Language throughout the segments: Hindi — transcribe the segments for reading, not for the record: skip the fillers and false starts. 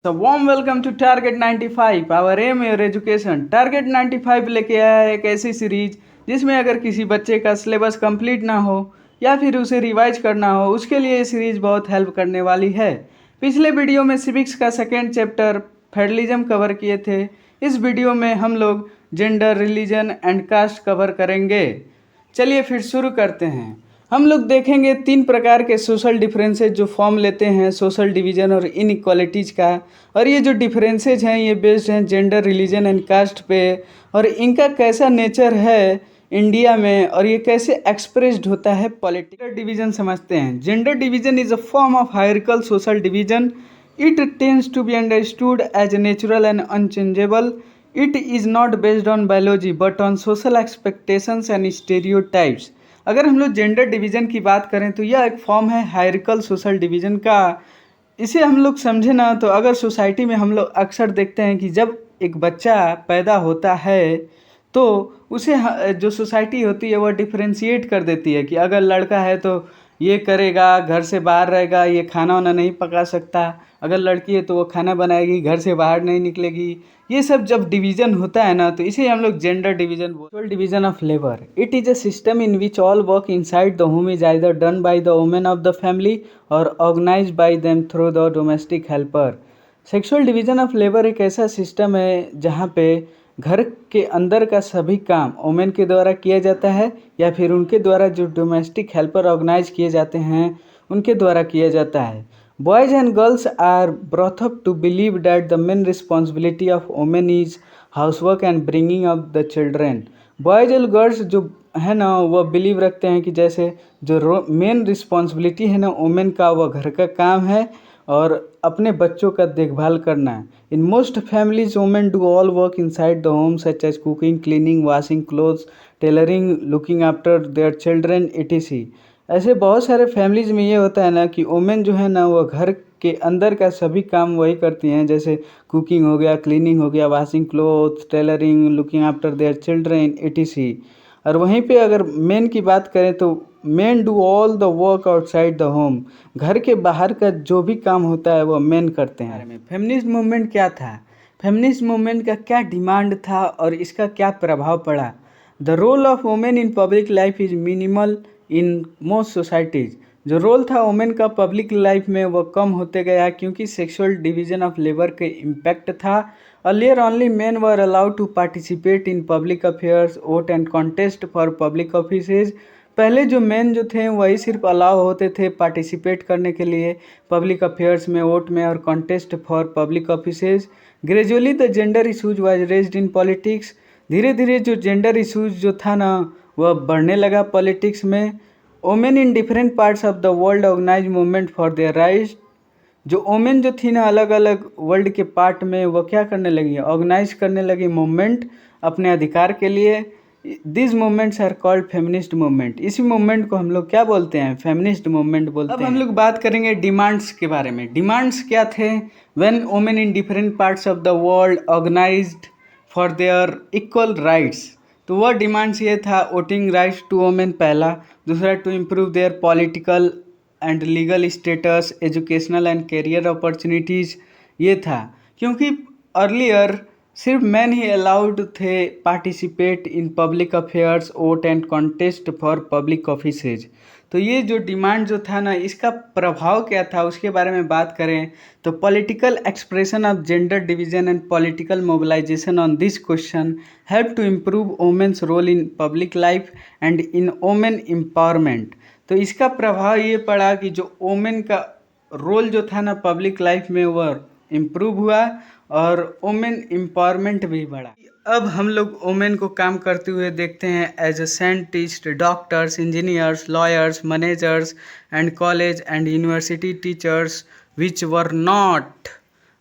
So warm welcome to Target 95, our aim your education. Target 95 लेके आया है एक ऐसी सीरीज जिसमें अगर किसी बच्चे का सिलेबस कंप्लीट ना हो या फिर उसे रिवाइज करना हो, उसके लिए ये सीरीज बहुत हेल्प करने वाली है। पिछले वीडियो में सिविक्स का सेकेंड चैप्टर फेडरलिज्म कवर किए थे। इस वीडियो में हम लोग gender, religion and caste cover करेंगे। चलिए फिर शुरू करते हैं। हम लोग देखेंगे 3 प्रकार के सोशल डिफरेंसेज जो फॉर्म लेते हैं सोशल डिवीज़न और इनइक्वालिटीज़ का। और ये जो डिफरेंसेज हैं ये बेस्ड हैं जेंडर, रिलीजन एंड कास्ट पे, और इनका कैसा नेचर है इंडिया में और ये कैसे एक्सप्रेस्ड होता है पॉलिटिकल डिवीज़न समझते हैं। Gender division is a form of hierarchical social division. It tends to be understood as natural and unchangeable. It is not based on biology but on social expectations and stereotypes. अगर हम लोग जेंडर डिवीज़न की बात करें तो यह एक फॉर्म है हायरार्किकल सोशल डिवीज़न का। इसे हम लोग समझे ना तो अगर सोसाइटी में हम लोग अक्सर देखते हैं कि जब एक बच्चा पैदा होता है तो उसे जो सोसाइटी होती है वह डिफ्रेंशिएट कर देती है कि अगर लड़का है तो ये करेगा, घर से बाहर रहेगा, ये खाना वाना नहीं पका सकता। अगर लड़की है तो वो खाना बनाएगी, घर से बाहर नहीं निकलेगी। ये सब जब डिवीज़न होता है ना तो इसे हम लोग जेंडर डिवीज़न बोलते हैं। Division of labour, it is a system in which all work inside the home is either done by the women of the family और organised by them through the domestic helper. Sexual division of labour एक ऐसा सिस्टम है जहाँ पे घर के अंदर का सभी काम वुमेन के द्वारा किया जाता है या फिर उनके द्वारा जो डोमेस्टिक हेल्पर ऑर्गेनाइज किए जाते हैं उनके द्वारा किया जाता है। Boys and girls are brought up to believe that the main responsibility of women is housework and bringing up the children. Boys and girls जो है ना वह बिलीव रखते हैं कि जैसे जो मेन रिस्पॉन्सिबिलिटी है ना वुमेन का वह घर का काम है और अपने बच्चों का देखभाल करना है। In most families women do all work inside the home such as cooking, cleaning, washing clothes, tailoring, looking after their children etc. ऐसे बहुत सारे फैमिलीज में ये होता है ना कि वुमेन जो है ना वो घर के अंदर का सभी काम वही करती हैं, जैसे कुकिंग हो गया, क्लीनिंग हो गया, washing clothes, tailoring, looking after their children etc. और वहीं पे अगर मेन की बात करें तो main do all the work outside the home. घर के बाहर का जो भी काम होता है वो मेन करते हैं। फेमिनिस्ट मूवमेंट क्या था, फेमिनिस्ट मूवमेंट का क्या डिमांड था और इसका क्या प्रभाव पड़ा। The role of women in public life is minimal in most societies. जो रोल था वुमेन का पब्लिक लाइफ में वो कम होते गया क्योंकि सेक्सुअल डिवीज़न ऑफ लेबर के इम्पैक्ट था। Earlier only men were allowed to participate in public affairs, vote and contest for public offices. पहले जो मेन जो थे वही सिर्फ अलाउ होते थे पार्टिसिपेट करने के लिए पब्लिक अफेयर्स में, वोट में और contest for public offices. Gradually the gender issues was raised in politics. धीरे धीरे जो जेंडर इशूज जो था ना वह बढ़ने लगा पॉलिटिक्स में। Women in different parts of the world organise movement for their rights. जो वुमेन जो थी ना अलग अलग वर्ल्ड के पार्ट में वो क्या करने लगी, ऑर्गेनाइज करने लगी मूवमेंट अपने अधिकार के लिए। This movements are called feminist movement. इसी मूवमेंट को हम लोग क्या बोलते हैं, फेमिनिस्ट मूवमेंट बोलते हैं। अब हम लोग बात करेंगे डिमांड्स के बारे में। डिमांड्स क्या थे, when women in different parts of the world organised for their equal rights. तो वह डिमांड्स ये था, वोटिंग राइट्स टू वुमेन पहला, दूसरा to improve their political and legal status, educational and career opportunities, ये था। क्योंकि अर्लियर सिर्फ मैन ही अलाउड थे participate in public affairs, vote and contest for public offices. तो ये जो डिमांड जो था ना इसका प्रभाव क्या था उसके बारे में बात करें तो political expression of gender division and political mobilisation on this question help to improve women's role in public life and in women empowerment. तो इसका प्रभाव ये पड़ा कि जो वुमेन का रोल जो था ना पब्लिक लाइफ में वह इम्प्रूव हुआ और वुमेन एम्पावरमेंट भी बढ़ा। अब हम लोग वुमेन को काम करते हुए देखते हैं as a scientist, doctors, engineers, lawyers, managers and college and university teachers which were not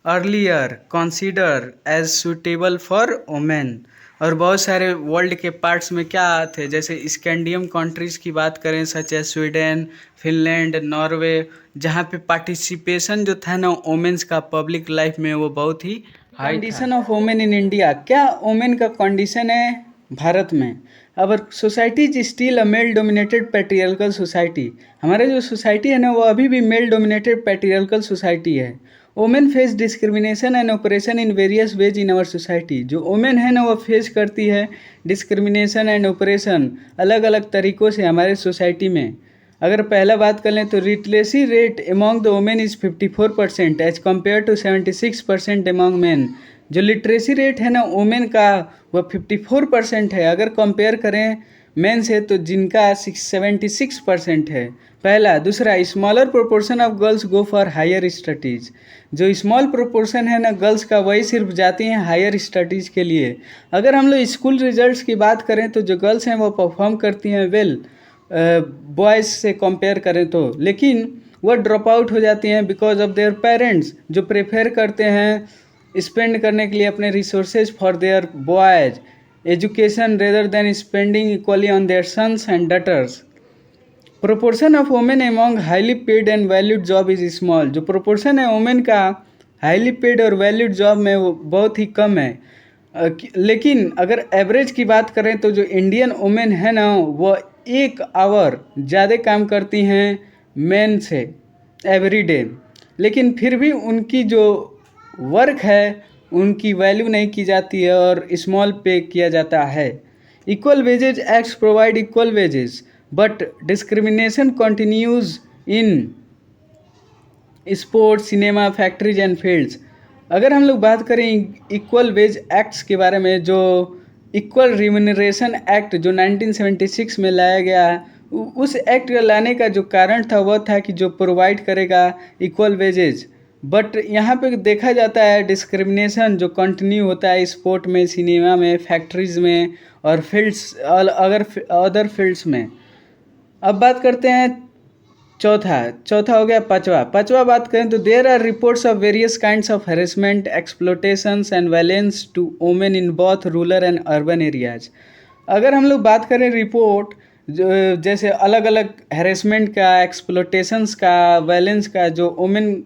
earlier consider as suitable for women. और बहुत सारे वर्ल्ड के पार्ट्स में क्या थे, जैसे स्कैंडियम कंट्रीज़ की बात करें सच है स्वीडन, फिनलैंड, नॉर्वे, जहाँ पे पार्टिसिपेशन जो था ना वुमेन्स का पब्लिक लाइफ में वो बहुत ही high. Condition of women in India, क्या वुमेन का कंडीशन है भारत में। Our society is still a male dominated patriarchal society. हमारे जो सोसाइटी है ना वो अभी भी मेल डोमिनेटेड पैट्रियर्कल सोसाइटी है। Women face discrimination and operation in various ways in our society. जो वोमेन है ना वो फेस करती है डिस्क्रिमिनेशन एंड ऑपरेशन अलग अलग तरीक़ों से हमारे सोसाइटी में। अगर पहला बात कर लें तो literacy rate among the women is 54% as compare to 76% among man. जो लिटरेसी रेट है ना वोमेन का वह 54% है, अगर कंपेयर करें मेन से तो जिनका 76% है। पहला। दूसरा, smaller proportion of girls go for higher studies. जो स्मॉल प्रोपोर्शन है ना गर्ल्स का वही सिर्फ जाती हैं हायर स्टडीज़ के लिए। अगर हम लोग स्कूल रिजल्ट्स की बात करें तो जो गर्ल्स हैं वो परफॉर्म करती हैं वेल बॉयज़ से कंपेयर करें तो, लेकिन वह ड्रॉप आउट हो जाती हैं बिकॉज ऑफ देयर पेरेंट्स जो प्रेफर करते हैं स्पेंड करने के लिए अपने resources for their boys education rather than spending equally on their sons and daughters. Proportion of women among highly paid and valued job is small. जो प्रोपोर्शन है वोमेन का हाईली पेड और वैल्यूड जॉब में वो बहुत ही कम है। लेकिन अगर एवरेज की बात करें तो जो इंडियन वोमेन है ना वो 1 आवर ज़्यादा काम करती हैं मेन से एवरी डे, लेकिन फिर भी उनकी जो वर्क है उनकी वैल्यू नहीं की जाती है और स्मॉल पे किया जाता है। Equal wages acts provide equal wages but discrimination continues in sports, cinema, factories and fields. अगर हम लोग बात करें इक्वल वेज एक्ट्स के बारे में, जो इक्वल रिम्यूनरेशन एक्ट जो 1976 में लाया गया, उस एक्ट लाने का जो कारण था वह था कि जो प्रोवाइड करेगा इक्वल वेजेज, बट यहाँ पे देखा जाता है डिस्क्रिमिनेशन जो कंटिन्यू होता है स्पोर्ट में, सिनेमा में, फैक्ट्रीज़ में और फील्ड्स अगर अदर फील्ड्स में। अब बात करते हैं चौथा हो गया पांचवा बात करें तो there are reports of various kinds of harassment, exploitations and violence to women in both rural and urban areas. अगर हम लोग बात करें रिपोर्ट जैसे अलग अलग हैरेसमेंट का, एक्सप्लोटेशंस का, वायलेंस का जो वुमेन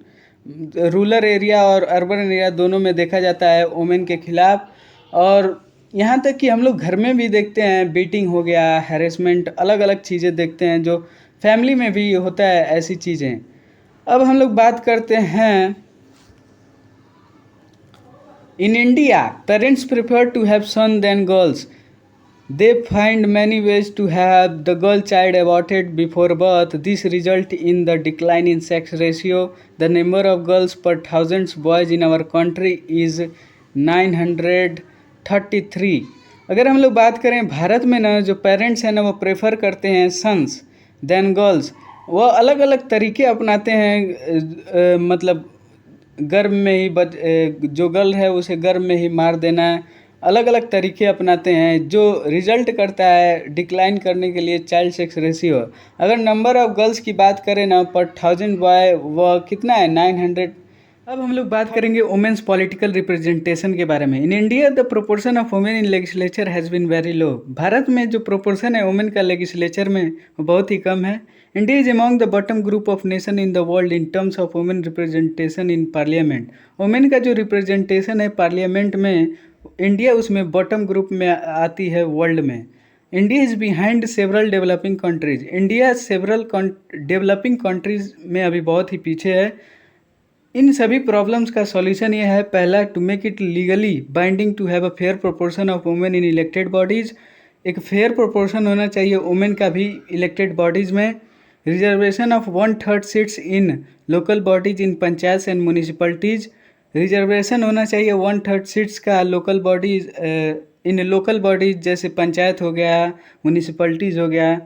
रूरल एरिया और अर्बन एरिया दोनों में देखा जाता है वुमेन के खिलाफ, और यहाँ तक कि हम लोग घर में भी देखते हैं बीटिंग हो गया, हैरेसमेंट, अलग अलग चीज़ें देखते हैं जो फैमिली में भी होता है ऐसी चीज़ें। अब हम लोग बात करते हैं in India parents prefer to have son then girls. They find many ways to have the girl child aborted before birth. This result in the decline in sex ratio. The number of girls per thousands boys in our country is 933। अगर हम लोग बात करें भारत में ना जो पेरेंट्स हैं ना वो प्रेफर करते हैं सन्स देन गर्ल्स। वो अलग अलग तरीके अपनाते हैं, मतलब गर्भ में ही जो गर्ल है उसे गर्भ में ही मार देना, अलग अलग तरीके अपनाते हैं जो रिजल्ट करता है डिक्लाइन करने के लिए चाइल्ड सेक्स रेशियो। अगर नंबर ऑफ गर्ल्स की बात करें ना पर 1000 बॉय वह कितना है 900। अब हम लोग बात करेंगे वुमेन्स पॉलिटिकल रिप्रेजेंटेशन के बारे में। In India the proportion of women in legislature has been very low. भारत में जो प्रोपोर्शन है वुमेन का लेजिस्लेचर में वो बहुत ही कम है। India is among the bottom group of nation in the world in terms of women representation in parliament. Women का जो रिप्रेजेंटेशन है पार्लियामेंट में, इंडिया उसमें बॉटम ग्रुप में आती है वर्ल्ड में। India is behind several developing countries. India several developing countries में अभी बहुत ही पीछे है। इन सभी प्रॉब्लम्स का सॉल्यूशन ये है, पहला, to make it legally binding to have a fair proportion of women in elected bodies. एक फेयर प्रोपोर्शन होना चाहिए वुमेन का भी इलेक्टेड बॉडीज़ में। Reservation of 1/3 seats in local bodies in panchayat and municipalities. Reservation होना चाहिए 1/3 सीट्स का local bodies in local bodies जैसे पंचायत हो गया, म्यूनिसिपलिटीज़ हो गया।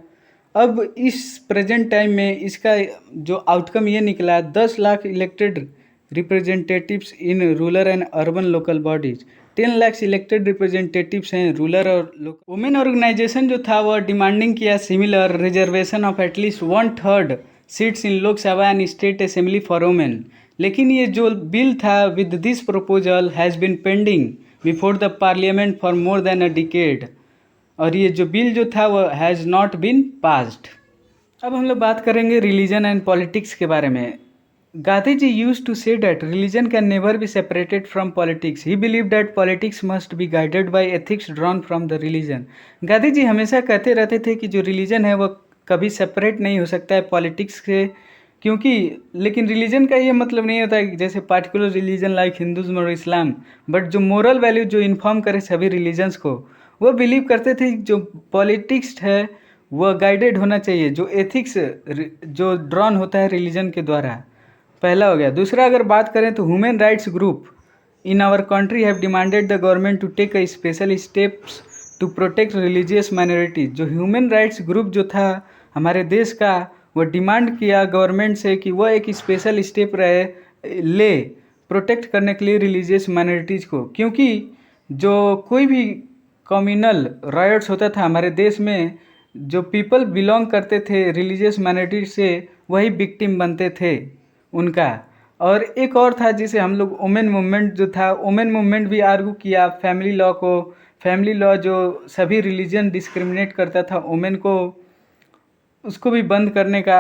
अब इस प्रेजेंट टाइम में इसका जो आउटकम ये निकला 10 lakh elected representatives in rural and urban local bodies. 10 lakh elected representatives हैं रूरल और लोकल। वुमेन ऑर्गेनाइजेशन जो था वो डिमांडिंग किया similar reservation of at least 1/3 seats in Lok Sabha and state assembly for women. लेकिन ये जो बिल था with this proposal has been pending before the parliament for more than a decade, और ये जो बिल जो था वो हैज़ नॉट बीन पास्ड। अब हम लोग बात करेंगे रिलीजन एंड पॉलिटिक्स के बारे में। Gandhi ji used to say that religion can never be separated from politics. He believe that politics must be guided by ethics drawn from the religion. Gandhi ji हमेशा कहते रहते थे कि जो रिलीजन है वो कभी सेपरेट नहीं हो सकता है पॉलिटिक्स से, क्योंकि लेकिन रिलीजन का ये मतलब नहीं होता है कि जैसे पार्टिकुलर रिलीजन लाइक हिंदुज़्म और इस्लाम, बट जो मोरल वैल्यू जो इन्फॉर्म करे सभी रिलीजन्स को, वो बिलीव करते थे कि जो पॉलिटिक्स है वह गाइडेड होना चाहिए, जो एथिक्स जो ड्रॉन होता है रिलीजन के द्वारा। पहला हो गया। दूसरा अगर बात करें तो human rights group in our country have demanded the government to take a special steps to protect religious minorities. जो ह्यूमन राइट्स ग्रुप जो था हमारे देश का, वो डिमांड किया गवर्नमेंट से कि वह एक स्पेशल स्टेप ले प्रोटेक्ट करने के लिए रिलीजियस माइनॉरिटीज़ को, क्योंकि जो कोई भी कम्युनल राइट्स होता था हमारे देश में, जो पीपल बिलोंग करते थे रिलीजियस माइनॉरिटीज से वही विक्टिम बनते थे उनका। और एक और था जिसे हम लोग वुमेन मूवमेंट जो था, वुमेन मूवमेंट भी आर्गू किया फैमिली लॉ को। फैमिली लॉ जो सभी रिलीजन डिस्क्रिमिनेट करता था वुमेन को, उसको भी बंद करने का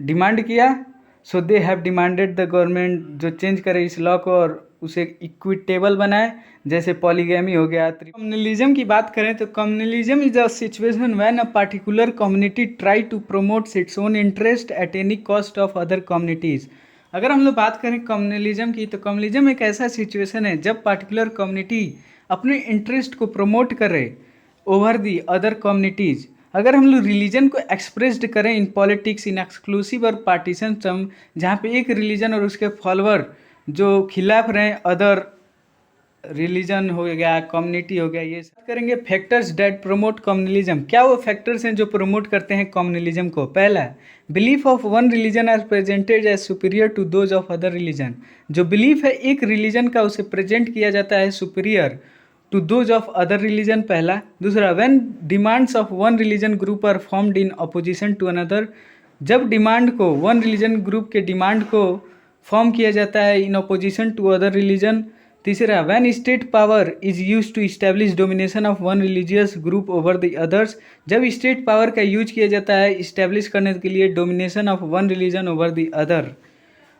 डिमांड किया। So they have demanded the government जो चेंज करे इस लॉ को और उसे इक्विटेबल बनाए, जैसे पॉलीगैमी हो गया। कम्युनलिज्म की बात करें तो communalism is a situation when a particular community try to promote its own interest at any cost of other communities. अगर हम लोग बात करें कम्युनलिज्म की, तो कम्युनलिज्म एक ऐसा सिचुएशन है जब पार्टिकुलर कम्युनिटी अपने इंटरेस्ट को प्रमोट करे ओवर दी अदर कम्युनिटीज़। अगर हम लोग रिलीजन को एक्सप्रेस्ड करें इन पॉलिटिक्स इन एक्सक्लूसिव और पार्टीशन टर्म, जहाँ पे एक रिलीजन और उसके फॉलोअर जो खिलाफ रहे अदर रिलीजन हो गया, कम्युनिटी हो गया, ये सब करेंगे। फैक्टर्स डेट प्रमोट कम्युनलिज्म, क्या वो फैक्टर्स हैं जो प्रमोट करते हैं कम्युनलिज्म को? पहला, belief of one religion are presented as superior to those of other religion. जो बिलीफ है एक रिलीजन का, उसे प्रेजेंट किया जाता है superior to those of other religion, पहला। दूसरा, when demands of one religion group are formed in opposition to another, जब डिमांड को वन रिलीजन ग्रुप के डिमांड को फॉर्म किया जाता है in opposition to other religion. तीसरा, when state power is use to establish domination of one religious group over the others, जब स्टेट पावर का यूज किया जाता है इस्टेब्लिश करने के लिए domination of one religion over the other.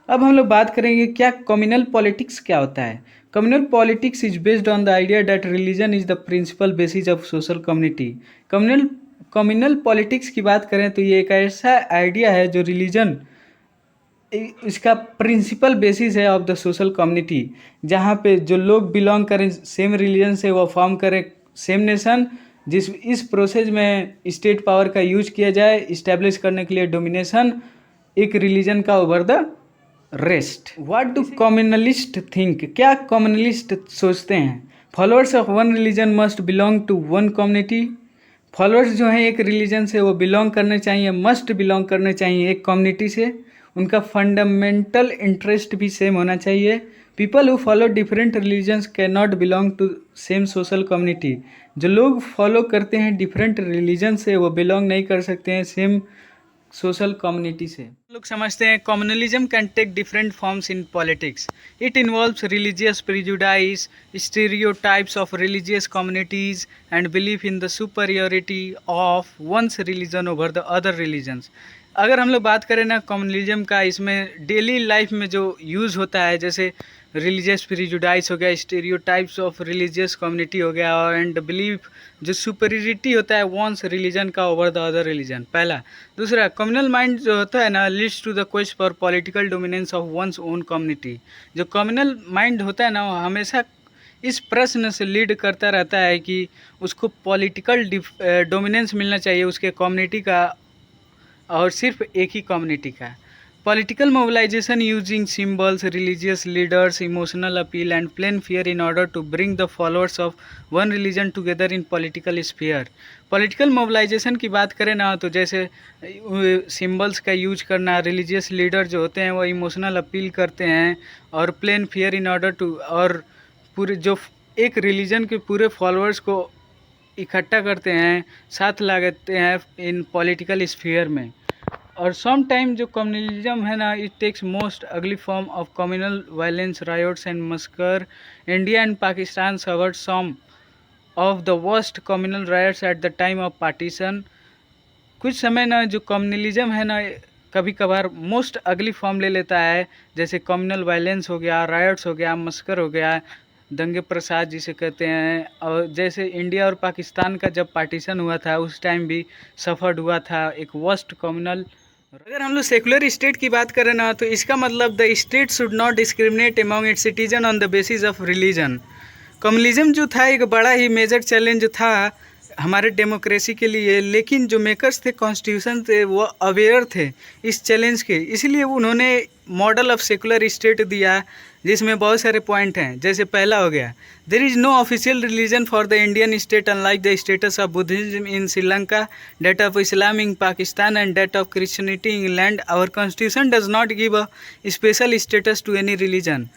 अब हम लोग बात करेंगे क्या कम्युनल पॉलिटिक्स क्या होता है। Communal politics is based on the idea that religion is the principal basis of social community. Communal politics की बात करें तो ये एक ऐसा आइडिया है जो रिलीजन इसका प्रिंसिपल बेसिस है ऑफ द सोशल कम्युनिटी, जहाँ पे जो लोग बिलोंग करें सेम रिलीजन से वो फॉर्म करें सेम नेशन, जिस इस प्रोसेस में स्टेट पावर का यूज किया जाए इस्टेब्लिश करने के लिए डोमिनेशन एक रिलीजन का over the rest. What do communalist think, क्या कम्युनलिस्ट सोचते हैं? Followers of one religion must belong to one community. Followers जो हैं एक रिलीजन से वो बिलोंग करने चाहिए, मस्ट बिलोंग करने चाहिए एक कम्युनिटी से। उनका फंडामेंटल इंटरेस्ट भी सेम होना चाहिए। People who follow different religions can not belong to same social community. जो लोग फॉलो करते हैं डिफरेंट रिलीजन से वो बिलोंग नहीं कर सकते हैं सेम सोशल कम्युनिटी से। लोग समझते हैं communalism can take different forms in politics. It involves religious prejudice, stereotypes of religious communities and belief in the superiority of one's religion over the other religions. अगर हम लोग बात करें ना कम्युनलिज्म का, इसमें डेली लाइफ में जो यूज़ होता है, जैसे रिलीजियस प्रिजुडाइस हो गया, स्टीरियोटाइप्स ऑफ रिलीजियस कम्युनिटी हो गया, और एंड बिलीफ जो सुपरियरिटी होता है वंस रिलीजन का ओवर द अदर रिलीजन, पहला। दूसरा, कम्युनल माइंड जो होता है ना leads to the quest for political dominance of one's own community. जो कम्युनल माइंड होता है ना वो हमेशा इस प्रश्न से लीड करता रहता है कि उसको पॉलिटिकल डोमिनेंस मिलना चाहिए उसके कम्युनिटी का, और सिर्फ एक ही कम्युनिटी का। Political mobilisation using symbols, religious leaders, emotional appeal and plain fear in order to bring the followers of one religion together in political sphere. Political mobilisation की बात करें ना तो जैसे सिम्बल्स का यूज करना, रिलीजियस लीडर जो होते हैं वो इमोशनल अपील करते हैं, और plain fear in order to, और पूरे जो एक रिलीजन के पूरे फॉलोअर्स को इकट्ठा करते हैं, साथ लगाते हैं इन पॉलिटिकल स्फीयर में। और सम टाइम जो कम्युनलिज्म है ना, it takes most ugly form of communal violence, riots and massacre. India and Pakistan suffered some of the worst communal riots at the time of partition. कुछ समय ना जो कम्युनलिज्म है ना कभी कभार मोस्ट अगली फॉर्म ले लेता है, जैसे कम्युनल वायलेंस हो गया, रायोट्स हो गया, मस्कर हो गया, दंगे प्रसाद जिसे कहते हैं। और जैसे इंडिया और पाकिस्तान का जब पार्टीशन हुआ था उस टाइम भी सफ़र्ड हुआ था एक वर्स्ट कम्युनल अगर हम लोग सेकुलर स्टेट की बात करें ना, तो इसका मतलब the state should not discriminate among it's citizen on the basis of religion. Communalism जो था एक बड़ा ही मेजर चैलेंज था हमारे डेमोक्रेसी के लिए, लेकिन जो मेकर्स थे कॉन्स्टिट्यूशन थे वो अवेयर थे इस चैलेंज के, इसलिए उन्होंने मॉडल ऑफ सेकुलर स्टेट दिया जिसमें बहुत सारे पॉइंट हैं। जैसे पहला हो गया, there is no official religion for the Indian state unlike the status of Buddhism in Sri Lanka, that of Islam in Pakistan and that of Christianity in England. Our constitution does not give a special status to any religion.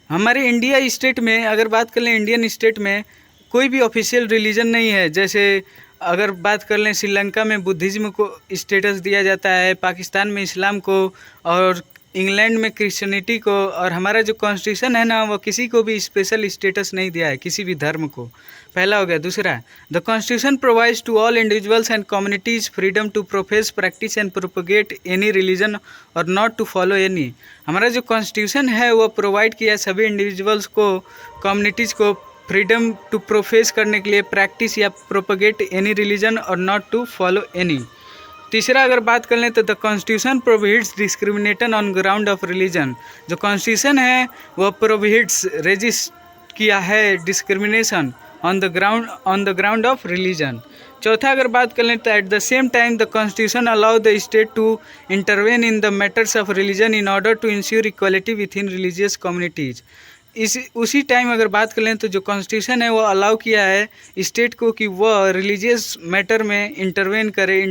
हमारे इंडिया स्टेट में अगर बात कर लें, इंडियन स्टेट में कोई भी ऑफिशियल रिलीजन नहीं है। जैसे अगर बात कर लें, श्रीलंका में बुद्धिज़्म को स्टेटस दिया जाता है, पाकिस्तान में इस्लाम को, और इंग्लैंड में क्रिश्चियनिटी को, और हमारा जो कॉन्स्टिट्यूशन है ना वो किसी को भी स्पेशल स्टेटस नहीं दिया है, किसी भी धर्म को। पहला हो गया। दूसरा, the constitution provides to all individuals and communities freedom to profess, practice and propagate any religion और नॉट टू फॉलो एनी। हमारा जो कॉन्स्टिट्यूशन है वो प्रोवाइड किया सभी इंडिविजुअल्स को, कम्युनिटीज़ को फ्रीडम टू प्रोफेस करने के लिए, प्रैक्टिस या प्रोपगेट एनी रिलीजन और नॉट टू फॉलो एनी। तीसरा अगर बात कर लें तो the constitution prohibits discrimination on ground of religion. जो कॉन्स्टिट्यूशन है वो प्रोहिबिट्स रेजिस्ट किया है discrimination on the ground of religion. चौथा अगर बात कर लें तो at the same time the constitution allow the state to intervene in the matters of religion in order to ensure equality within religious communities. उसी टाइम अगर बात कर लें तो जो कॉन्स्टिट्यूशन है वो अलाउ किया है स्टेट को कि वह रिलीजियस मैटर में इंटरवेन करे,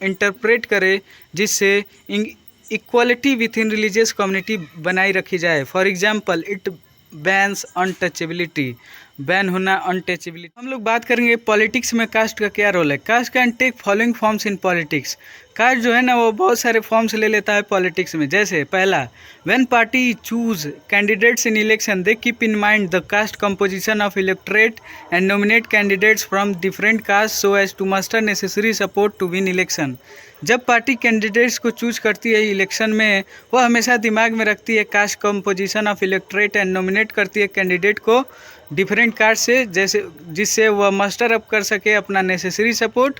इंटरप्रेट करे, जिससे equality with in religious community बनाई रखी जाए। For example, it bans untouchability, ban होना, अनटचेबिलिटी। हम लोग बात करेंगे पॉलिटिक्स में कास्ट का क्या रोल है। Caste can take following forms in politics. Caste जो है ना वो बहुत सारे फॉर्म्स ले लेता है पॉलिटिक्स में। जैसे पहला, when party choose candidates in election they keep in mind the caste composition of electorate and nominate candidates from different caste so as to muster necessary support to win election. जब पार्टी कैंडिडेट्स को चूज करती है इलेक्शन में, वह हमेशा दिमाग में रखती है caste composition of electorate and nominate करती है कैंडिडेट को डिफरेंट कास्ट से, जैसे जिससे वह मस्टर अप कर सके अपना नेसेसरी सपोर्ट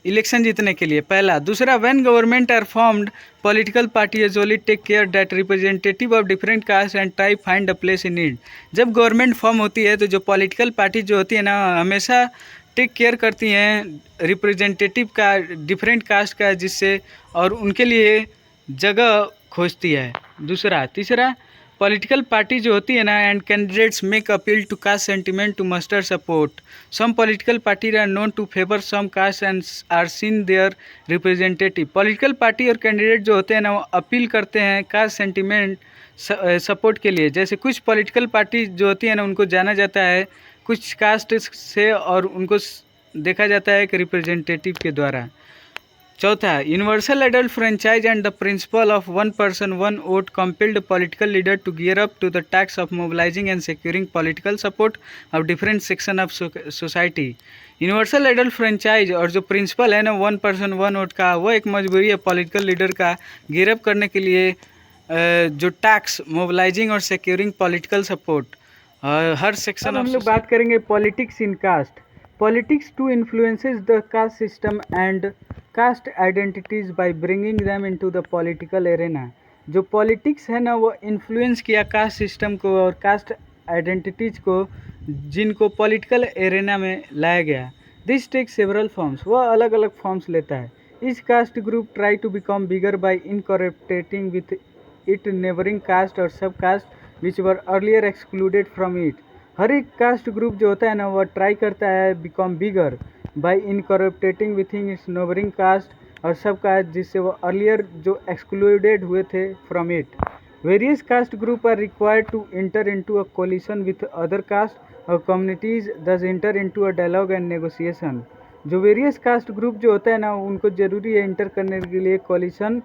इलेक्शन जीतने के लिए। पहला। दूसरा, when government are formed political party usually take care that representative of different caste and try find a place in it. जब गवर्नमेंट फॉर्म होती है तो जो पॉलिटिकल पार्टी जो होती है ना हमेशा टेक केयर करती हैं रिप्रेजेंटेटिव का डिफरेंट कास्ट का, जिससे और उनके लिए जगह खोजती है। दूसरा। तीसरा, पॉलिटिकल पार्टी जो होती है ना and candidates make appeal to caste sentiment to muster support. Some political party are known to favour some caste and are seen their representative. Political party और कैंडिडेट जो होते हैं ना वो अपील करते हैं कास्ट सेंटिमेंट सपोर्ट के लिए। जैसे कुछ पॉलिटिकल पार्टी जो होती है ना उनको जाना जाता है कुछ कास्ट से और उनको देखा जाता है एक रिप्रेजेंटेटिव के द्वारा। चौथा, universal adult franchise and the principle of one person one vote compelled political leader to gear up to the task of mobilising and securing political support of different section of society. Universal adult franchise और जो प्रिंसिपल है ना वन पर्सन वन वोट का, वो एक मजबूरी है पॉलिटिकल लीडर का गियर अप करने के लिए जो टास्क मोबिलाइजिंग और सिक्योरिंग पॉलिटिकल सपोर्ट हर सेक्शन। हम लोग बात करेंगे politics in caste. Politics too influences the caste system and caste identities by bringing them into the political arena. जो पॉलिटिक्स है ना वो इन्फ्लुएंस किया कास्ट सिस्टम को और कास्ट आइडेंटिटीज़ को, जिनको पॉलिटिकल एरेना में लाया गया। दिस टेक सेवरल फॉर्म्स, वह अलग अलग फॉर्म्स लेता है। इस caste group try to become bigger by incorporating with it neighbouring caste और sub caste which were earlier excluded from it. हर एक कास्ट ग्रुप जो होता है ना वह ट्राई करता है become bigger by incorporating within its neighbouring caste और सब कास्ट जिससे वो अर्लियर जो एक्सक्लूडेड हुए थे from it. Various caste group are required to enter into a coalition with other caste और communities thus enter into a dialogue and negotiation. जो वेरियस कास्ट ग्रुप जो होता है ना उनको ज़रूरी है इंटर करने के लिए कोलिशन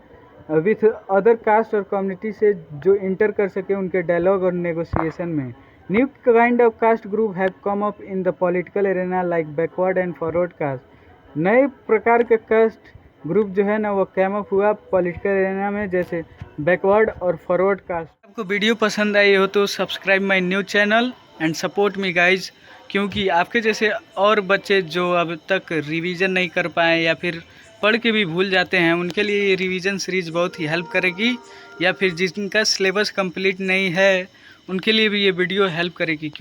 विथ अदर कास्ट और कम्युनिटी से जो इंटर कर सके उनके डायलॉग और नेगोशिएशन में। New kind of caste group have come up in the political arena like backward and forward caste. नए प्रकार के कास्ट ग्रुप जो है ना वो कम अप हुआ पॉलिटिकल एरेना में, जैसे बैकवर्ड और फॉरवर्ड कास्ट। आपको वीडियो पसंद आई हो तो subscribe my new channel and support me guys, क्योंकि आपके जैसे और बच्चे जो अब तक रिवीजन नहीं कर पाए या फिर पढ़ के भी भूल जाते हैं उनके लिए ये रिवीजन सीरीज बहुत ही हेल्प करेगी, या फिर जिनका सिलेबस कंप्लीट नहीं है उनके लिए भी ये वीडियो हेल्प करेगी। क्यों